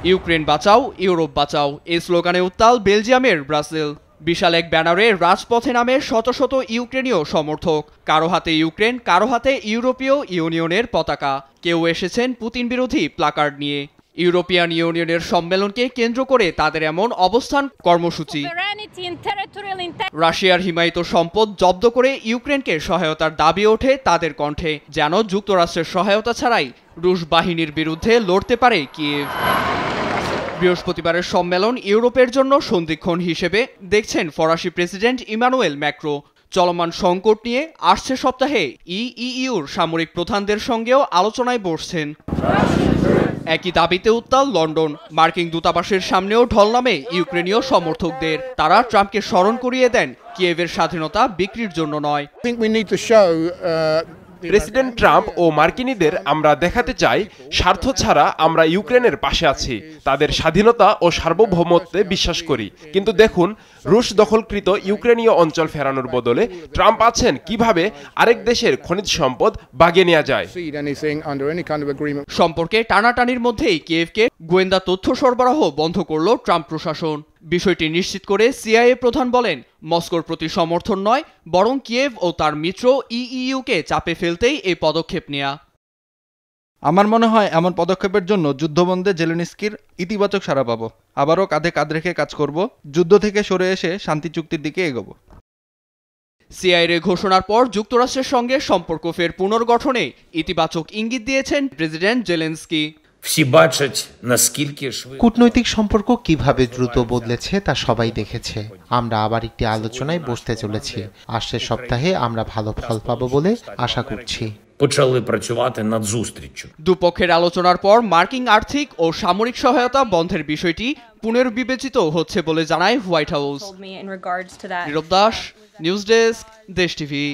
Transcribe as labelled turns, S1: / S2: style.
S1: Ukraine বাঁচাও, Europe বাঁচাও এই স্লোগানে উত্তাল বেলজিয়ামের ব্রাসেল। বিশাল এক ব্যানারে রাজপথে নামে শত শত ইউক্রেনীয় সমর্থক। কারো হাতে ইউক্রেন, কারো হাতে ইউরোপীয় ইউনিয়নের পতাকা। কেউ এসেছেন পুতিন বিরোধী প্লাকার্ড নিয়ে। ইউরোপিয়ান ইউনিয়নের সম্মেলনকে কেন্দ্র করে তাদের এমন অবস্থান কর্মসূচি। রাশিয়ার হিমায়িত সম্পদ জব্দ করে ইউক্রেনকে সহায়তার দাবি ওঠে তাদের কণ্ঠে, যেন যুক্তরাষ্ট্রের সহায়তা ছাড়াই রুশ বাহিনীর বিরুদ্ধে লড়তে পারে কিয়েভ। বৃহস্পতিবারের সম্মেলন ইউরোপের জন্য সন্ধিক্ষণ হিসেবে দেখছেন ফরাসি প্রেসিডেন্ট ইমানুয়েল ম্যাক্রো। চলমান সংকট নিয়ে আসছে সপ্তাহে ইইউর সামরিক প্রধানদের সঙ্গেও আলোচনায় বসছেন। একই দাবিতে উত্তাল লন্ডন। মার্কিন দূতাবাসের সামনেও ঢল নামে ইউক্রেনীয় সমর্থকদের। তারা ট্রাম্পকে স্মরণ করিয়ে দেন কিয়েভের স্বাধীনতা বিক্রির জন্য নয়।
S2: প্রেসিডেন্ট ট্রাম্প ও মার্কিনীদের আমরা দেখাতে চাই, স্বার্থ ছাড়া আমরা ইউক্রেনের পাশে আছি, তাদের স্বাধীনতা ও সার্বভৌমত্বে বিশ্বাস করি। কিন্তু দেখুন, রুশ দখলকৃত ইউক্রেনীয় অঞ্চল ফেরানোর বদলে ট্রাম্প আছেন কিভাবে আরেক দেশের খনিজ সম্পদ বাগিয়ে নেওয়া যায়।
S1: সম্পর্কে টানাটানির মধ্যেই কিয়েভকে গোয়েন্দা তথ্য সরবরাহ বন্ধ করল ট্রাম্প প্রশাসন। বিষয়টি নিশ্চিত করে সিআইএ প্রধান বলেন, মস্কোর প্রতি সমর্থন নয়, বরং কিয়েভ ও তার মিত্র ইইউকে চাপে ফেলতেই এই পদক্ষেপ নেওয়া।
S3: আমার মনে হয় এমন পদক্ষেপের জন্য যুদ্ধবন্ধে জেলেনস্কির ইতিবাচক সাড়া পাবো। আবারও কাঁধে কাঁধ রেখে কাজ করব, যুদ্ধ থেকে সরে এসে শান্তি চুক্তির দিকে এগোব।
S1: সিআইএ ঘোষণার পর যুক্তরাষ্ট্রের সঙ্গে সম্পর্ক ফের পুনর্গঠনে ইতিবাচক ইঙ্গিত দিয়েছেন প্রেসিডেন্ট জেলেনস্কি।
S4: কূটনৈতিক সম্পর্ক কিভাবে দ্রুত বদলেছে তা সবাই দেখেছে। আমরা আবার একটি আলোচনায় বসতে চলেছি। আসছে সপ্তাহে আমরা ভালো ফল পাবো বলে আশা করছি।
S1: দুপক্ষের আলোচনার পর মার্কিন আর্থিক ও সামরিক সহায়তা বন্ধের বিষয়টি পুনর্বিবেচিত হচ্ছে বলে জানায় হোয়াইট হাউস। নীরব দাস, নিউজ ডেস্ক, দেশ টিভি।